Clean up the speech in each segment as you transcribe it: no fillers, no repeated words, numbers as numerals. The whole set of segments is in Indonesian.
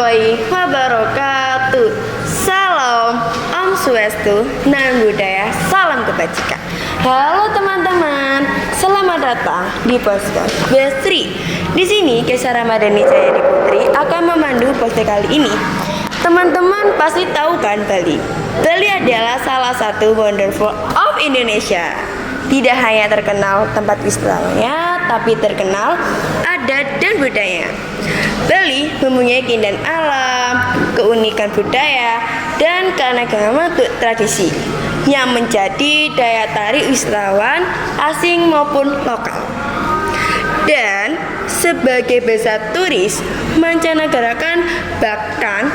warahmatullahi wabarakatuh. Salam, Om Swastiastu, Namo Buddhaya, salam kebajikan. Halo teman-teman, selamat datang di podcast Bestri. Di sini Kesha Ramadhani Jayadi Putri akan memandu podcast kali ini. Teman-teman pasti tahu kan Bali? Bali adalah salah satu wonderful of Indonesia. Tidak hanya terkenal tempat wisatanya, tapi terkenal adat dan budaya. Bali mempunyai keindahan alam, keunikan budaya, dan keanekaragaman tradisi yang menjadi daya tarik wisatawan asing maupun lokal. Dan sebagai pusat turis, mancanegara bahkan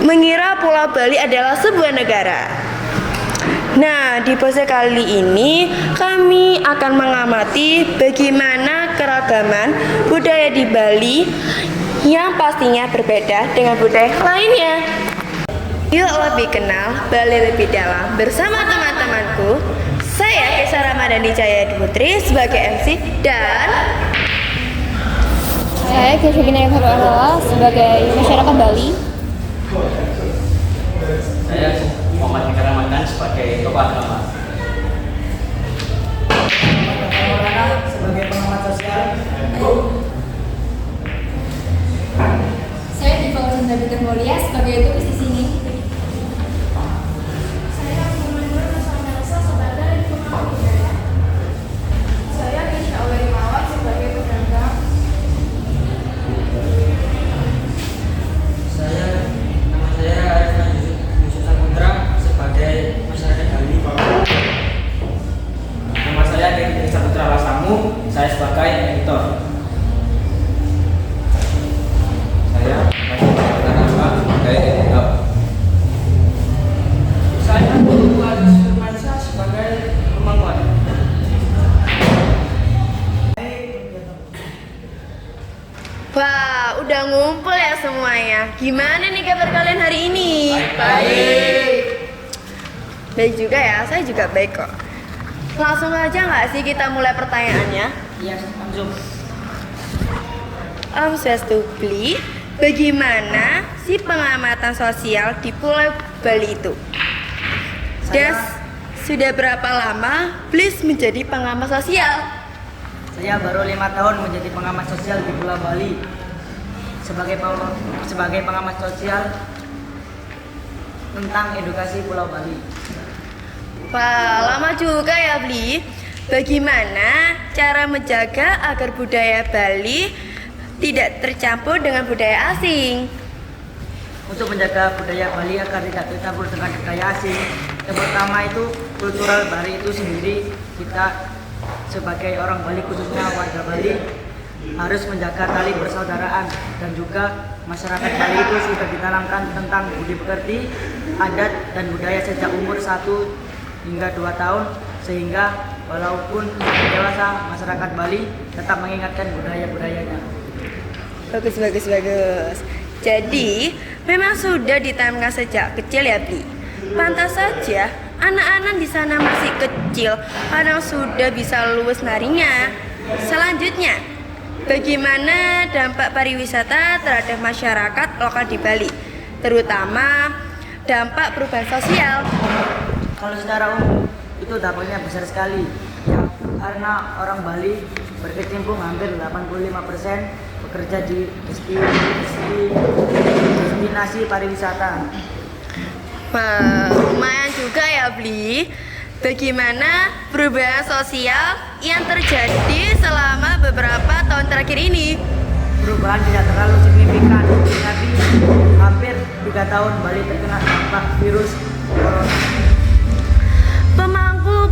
mengira Pulau Bali adalah sebuah negara. Nah, di podcast kali ini kami akan mengamati bagaimana keragaman budaya di Bali yang pastinya berbeda dengan budaya lainnya. Yuk lebih kenal Bali lebih dalam bersama teman-temanku. Saya Kesha Ramadhani Jayadi Putri sebagai MC dan saya Kesha Gina Farwala sebagai masyarakat Bali. Saya Muhammad Fikar Ramadan sebagai tokoh agama. Sebagai pengamat sosial. Saya Diva Sandra Bintang Mulia sebagai turis di sini. Saya Muhammad Nasalsa sebagai pengamat budaya. Saya Kisha Aweri Mawar sebagai pedagang. Nama saya Arifan Yusuf Saputra sebagai masyarakat Bali. Nama saya Dewi Saputra Lasamu, saya sebagai editor. Saya masih Saputra sebagai editor. Saya Tugu Agus Firmansyah sebagai pemangkuan. wah, udah ngumpul ya semuanya. Gimana nih kabar kalian hari ini? Baik. Baik juga ya, saya juga baik kok. Langsung aja nggak sih kita mulai pertanyaannya? Iya, langsung. Om Swastiastu, bagaimana sih pengamatan sosial di Pulau Bali itu? Dan sudah berapa lama Bliss menjadi pengamat sosial? Saya baru 5 tahun menjadi pengamat sosial di Pulau Bali. Sebagai pengamat sosial tentang edukasi Pulau Bali. Wah, lama juga ya Bli. Bagaimana cara menjaga agar budaya Bali tidak tercampur dengan budaya asing? Untuk menjaga budaya Bali agar tidak tercampur dengan budaya asing, yang pertama itu kultural Bali itu sendiri. Kita sebagai orang Bali, khususnya warga Bali, harus menjaga tali persaudaraan, dan juga masyarakat Bali itu sudah ditanamkan tentang budi pekerti, adat dan budaya sejak umur 1 hingga 2 tahun, sehingga walaupun sudah dewasa, masyarakat Bali tetap mengingatkan budaya-budayanya. Bagus. Jadi, memang sudah ditanamkan sejak kecil ya Bli. Pantas saja anak-anak di sana masih kecil, kadang sudah bisa luwes narinya. Selanjutnya, bagaimana dampak pariwisata terhadap masyarakat lokal di Bali, terutama dampak perubahan sosial? Kalau secara umum itu dampaknya besar sekali ya, karena orang Bali berkecimpung hampir 85% bekerja di destinasi pariwisata. Wah, lumayan juga ya Bli. Bagaimana perubahan sosial yang terjadi selama beberapa tahun terakhir ini? Perubahan tidak terlalu signifikan, tapi hampir 3 tahun Bali terkena dampak virus corona.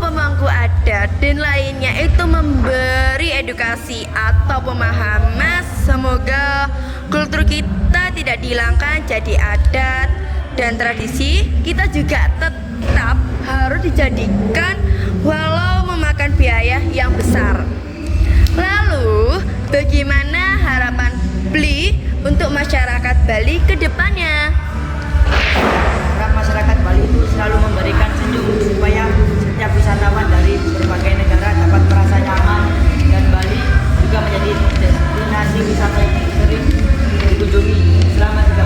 Pemangku adat dan lainnya itu memberi edukasi atau pemahaman. Semoga kultur kita tidak dihilangkan, jadi adat dan tradisi kita juga tetap harus dijadikan walau memakan biaya yang besar. Lalu, bagaimana harapan Bli untuk masyarakat Bali ke depannya? Harap masyarakat Bali itu selalu memberikan senyum supaya setiap wisatawan dari berbagai negara dapat merasa nyaman, dan Bali juga menjadi destinasi wisata yang sering dikunjungi selama 3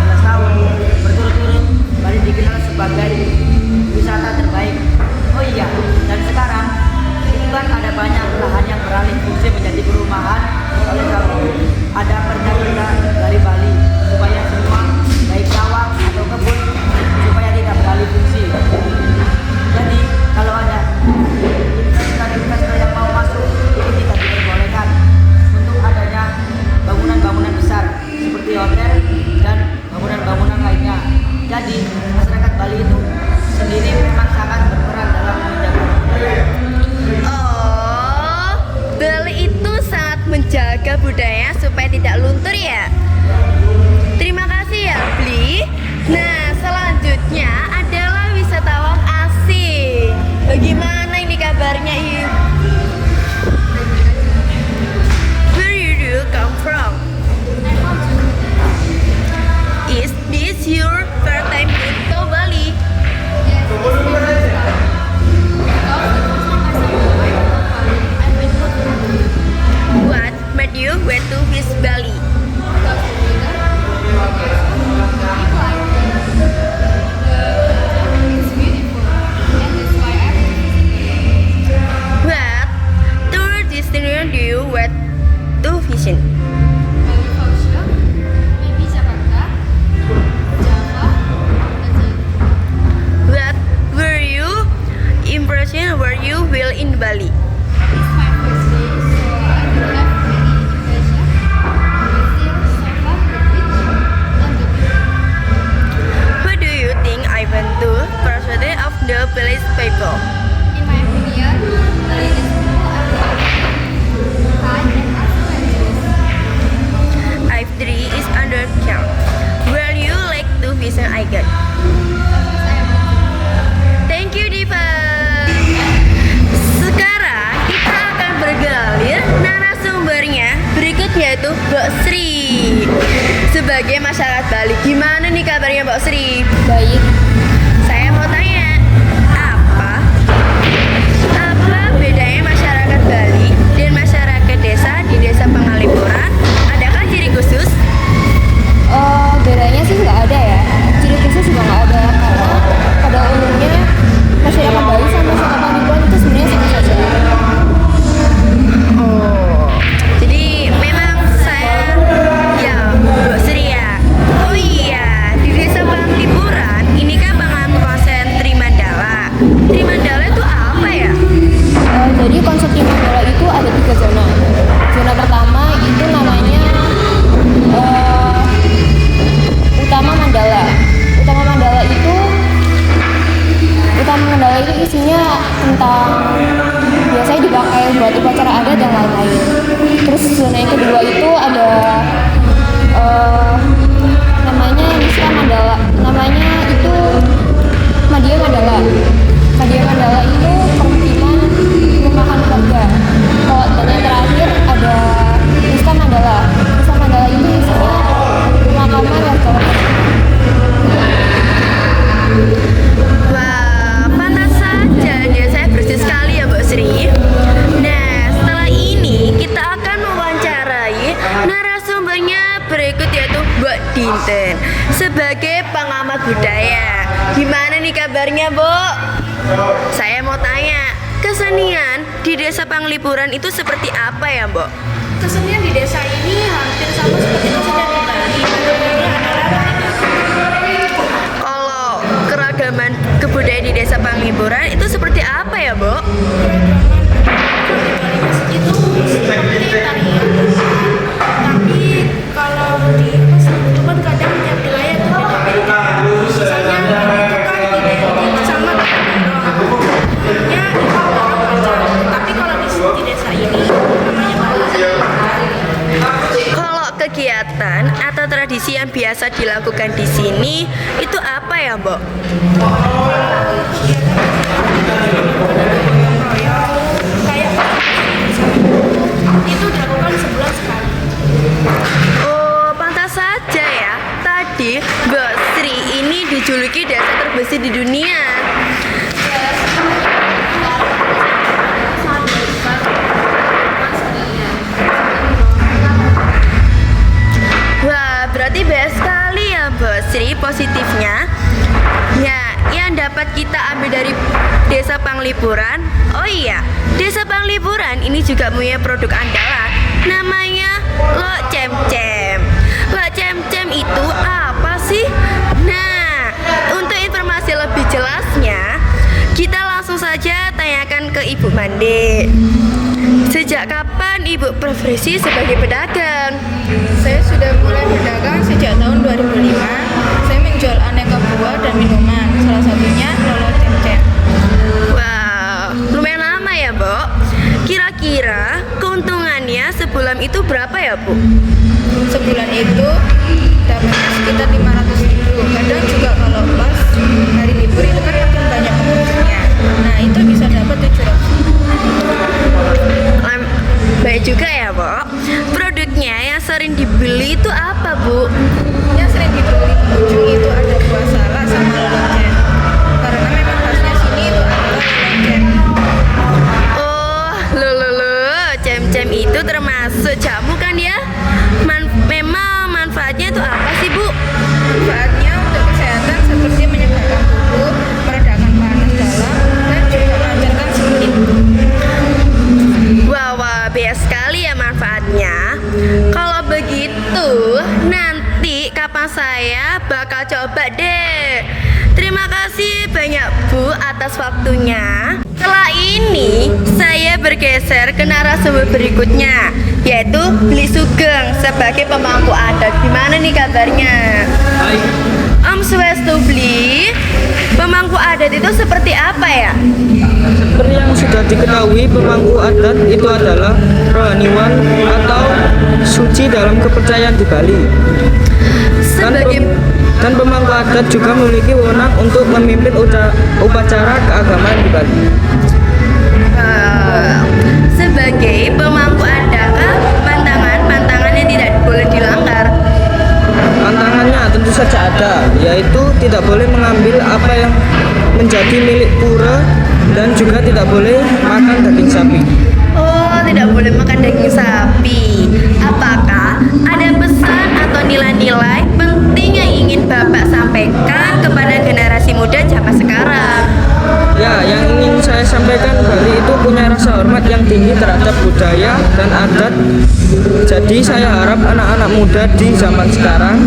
dan bangunan-bangunan lainnya. Jadi masyarakat Bali itu sendiri memang sangat berperan dalam menjaga budaya. Oh, Bali itu sangat menjaga budaya supaya tidak luntur ya. Terima kasih ya, Bli. Nah, selanjutnya adalah wisatawan asing. Bagaimana ini kabarnya, Ibu? Where do you come from? Is this your first time to Bali? What made you went to visit Bali? What tour destination do you went to visit? What were you impression were you will in Bali? What do you think I went to persuade of the village people? I3 is under count. Will you like to visit again? Thank you, Diva. Sekarang kita akan bergalir narasumbernya. Berikutnya itu Mbak Sri. Sebagai masyarakat Bali, gimana nih kabarnya Mbak Sri? Baik. Saya mau tanya, apa bedanya masyarakat Bali dan masyarakat desa di Desa Pangalipuran? Adakah ciri khusus? Bedanya sih nggak ada ya. Ciri khusus juga nggak ada karena pada umumnya masyarakat Bali sama masyarakat Pangalipuran itu sebenarnya sama saja. Oh, jadi memang saya ya Mbak Sri ya. Oh iya, di Desa Pangalipuran ini kan pengawasan Trimandala. Trimandala itu apa ya? Jadi konsep Trimandala itu ada 3 zona. Zona pertama itu namanya Utama Mandala. Utama Mandala itu isinya tentang biasanya dipakai buat upacara adat dan lain-lain. Terus zona yang kedua itu ada namanya Nisra Mandala. Namanya itu Madya Mandala. Madya Mandala itu permukiman perumahan warga. Dan yang terakhir ada Nisra Mandala. Nisra Mandala itu isinya pemakaman warga. Wah, pantas saja dia saya bersih sekali ya Mbak Sri. Nah, setelah ini kita akan mewawancarai narasumbernya berikut yaitu Mbak Dinten sebagai pengamat budaya. Gimana nih kabarnya, Bu? Saya mau tanya, kesenian di Desa Pangalipuran itu seperti apa ya, Mbak? Kesenian di desa ini hampir sama seperti kesenian di Bali. Bedanya adalah Kalau keragaman kebudayaan di Desa Pangalipuran itu seperti apa ya, Bu? itu seperti tarian. Tapi kalau di Pangalipuran kadang tiap wilayah itu beda-beda. Misalnya itu kan identik sama ya itu orang pacaran. Tapi kalau di desa ini namanya Bali. Kalau kegiatan atau tradisi yang biasa dilakukan di sini itu apa ya, Mbak? Kayak itu dilakukan sebulan sekali. Oh, pantas saja ya. Tadi Mbak Sri ini dijuluki desa terbersih di dunia. Wah, berarti baik sekali ya Mbak Sri positifnya. Ya, yang dapat kita ambil dari Desa Pangalipuran. Oh iya, Desa Pangalipuran ini juga punya produk andalan namanya Lo Cem-Cem. Lo Cem-Cem itu apa sih? Nah, untuk informasi lebih jelasnya, kita langsung saja tanyakan ke Ibu Mande. Sejak kapan Ibu profesi sebagai pedagang? Saya sudah mulai berdagang sejak tahun 2005. saya bakal coba deh. Terima kasih banyak Bu atas waktunya. Setelah ini saya bergeser ke narasumber berikutnya, yaitu Bli Sugeng sebagai pemangku adat. Gimana nih kabarnya? Baik. Om Swastiastu Bli, pemangku adat itu seperti apa ya? Seperti yang sudah diketahui, pemangku adat itu adalah rohaniwan atau suci dalam kepercayaan di Bali. Dan pemangku adat juga memiliki wewenang untuk memimpin upacara keagamaan di Bali. Sebagai pemangku adat, pantangan yang tidak boleh dilanggar? Tantangannya tentu saja ada, yaitu tidak boleh mengambil apa yang menjadi milik pura dan juga tidak boleh makan daging sapi. Oh, tidak boleh makan daging sapi. Apakah ada pesan atau nilai-nilai penting yang ingin Bapak sampaikan kepada generasi muda zaman sekarang? Ya, yang ingin saya sampaikan, Bali itu punya rasa hormat yang tinggi terhadap budaya dan adat. Jadi saya harap anak-anak muda di zaman sekarang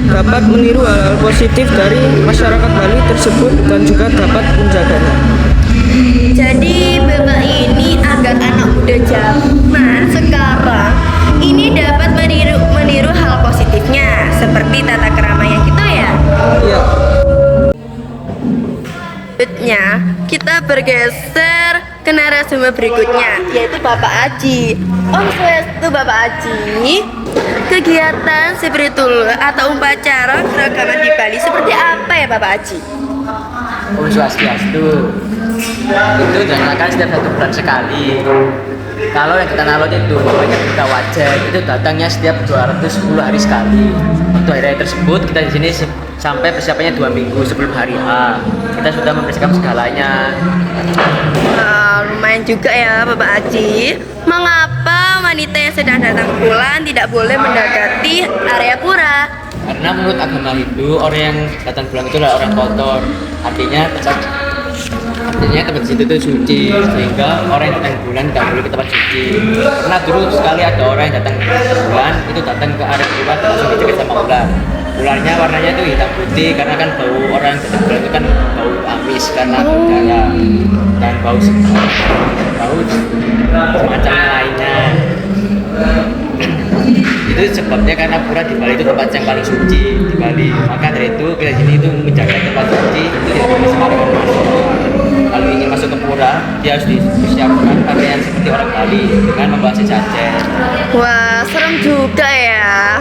dapat meniru hal-hal positif dari masyarakat Bali tersebut dan juga dapat menjaganya. Jadi Bapak ini agar anak muda zaman sekarang ini dapat meniru hal positifnya seperti tata krama yang gitu ya. Ya. Selanjutnya kita bergeser ke narasumber berikutnya, yaitu Bapak Aji. Om Swastiastu Bapak Aji. Kegiatan spiritual atau upacara keragaman di Bali seperti apa ya Bapak Aji? Om Swastiastu itu dilaksanakan setiap 1 bulan sekali. Kalau yang kita nalot itu banyak kita wajah itu datangnya setiap 210 hari sekali. Untuk hari tersebut kita di sini sampai persiapannya 2 minggu sebelum hari H. Kita sudah mempersiapkan segalanya. Lumayan juga ya Bapak Aji. Mengapa wanita yang sedang datang bulan tidak boleh mendekati area pura? Karena menurut agama Hindu orang yang datang bulan itu adalah orang kotor. Artinya tempat situ itu suci, sehingga orang yang datang bulan tidak boleh ke tempat suci. Karena dulu sekali ada orang yang datang bulan itu datang ke area pura langsung dicegat sama ular. Ularnya warnanya itu hitam putih karena kan bau orang yang datang bulan itu kan bau amis karena berdarah dan bau semacam lainnya. Itu sebabnya karena pura di Bali itu tempat yang paling suci di Bali. Maka dari itu kita sini itu menjaga tempat suci itu tidak boleh sembarangan masuk. Kalau ingin masuk ke pura, dia harus dipersiapkan pakaian seperti orang Bali dengan membawa sejajar. Wah, serem juga ya.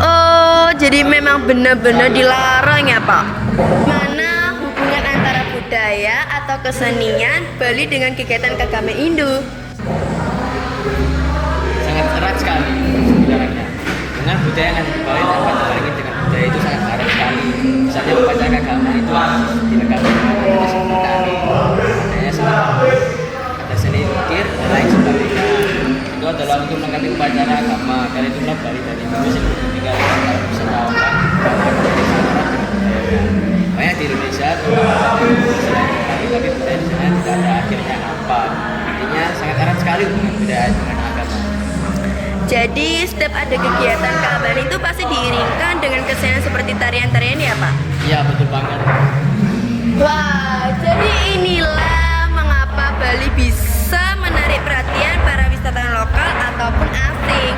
Oh, jadi memang benar-benar dilarang ya Pak? Mana hubungan antara budaya atau kesenian Bali dengan kegiatan keagamaan Hindu? Sangat erat sekali jaraknya. Dengan budaya yang ada di Bali tanpa dibandingkan dengan budaya itu sangat erat sekali. Misalnya upacara agama itu harus dilengkapi dengan seni tari, adanya seni, ada seni ukir dan lain sebagainya. Itu adalah untuk melengkapi upacara agama. Karena itulah Bali dari dulu sebelum tinggal bisa melakukan banyak di Indonesia selain Bali, tapi budaya di sana tidak ada akhirnya apa. Artinya sangat erat sekali hubungan budaya dengan agama. Jadi setiap ada kegiatan keagamaan itu pasti diiringkan dengan kesenian seperti tarian-tarian ya Pak? Iya betul banget. Wah, jadi inilah mengapa Bali bisa menarik perhatian para wisatawan lokal ataupun asing.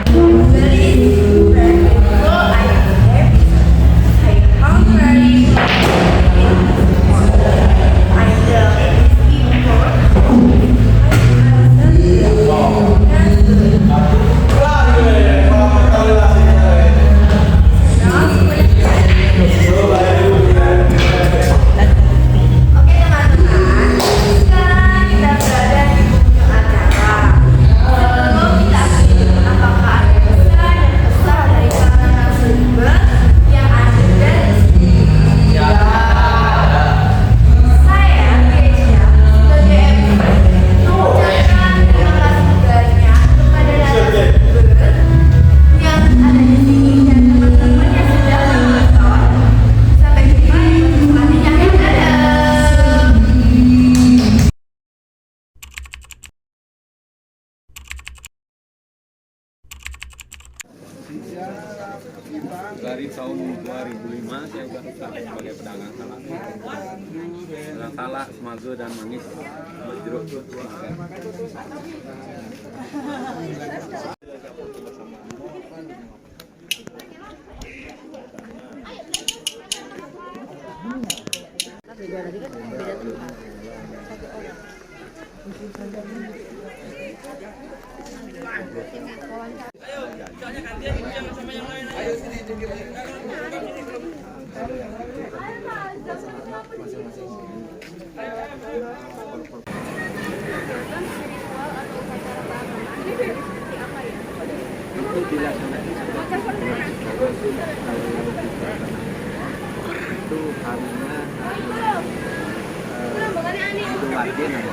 Bali 2005 saya sudah sebagai pedagang salak. Pedagang salak, semago dan manggis jeruk. Itu harinya itu lagi namanya.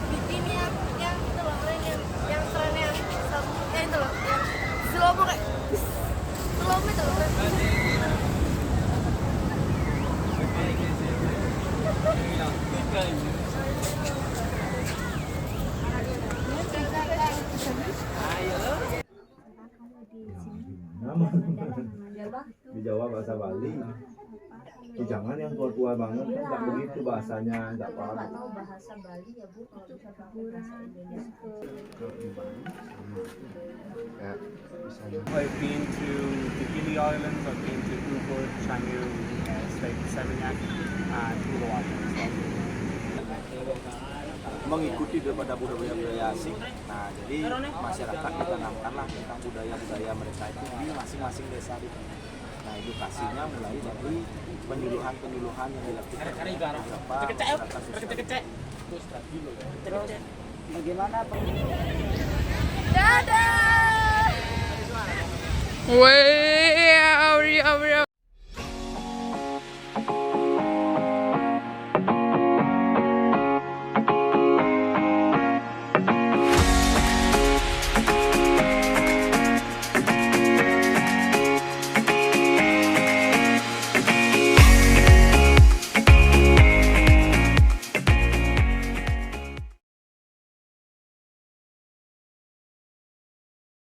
Bikin yang itu loh, yang keren yang itu loh, yang slow mo kayak slow mo itu loh. Di Jawa bahasa Bali. Jangan yang tua-tua banget kan nggak begitu bahasanya, nggak paham. bahasa Bali ya Bu, kalau bisa pakai bahasa Indonesia. I've been to the Gili Islands, I've been to Ubud, Changi, State Seminyak, and Uluwatu as well. Mengikuti daripada budaya-budaya asing. Nah, jadi masyarakat ditanamkanlah tentang budaya-budaya mereka itu di masing-masing desa itu. Nah, edukasinya mulai dari penyuluhan-penyuluhan yang dilakukan oleh beberapa masyarakat sosial. Terus bagaimana Dadah. Weh.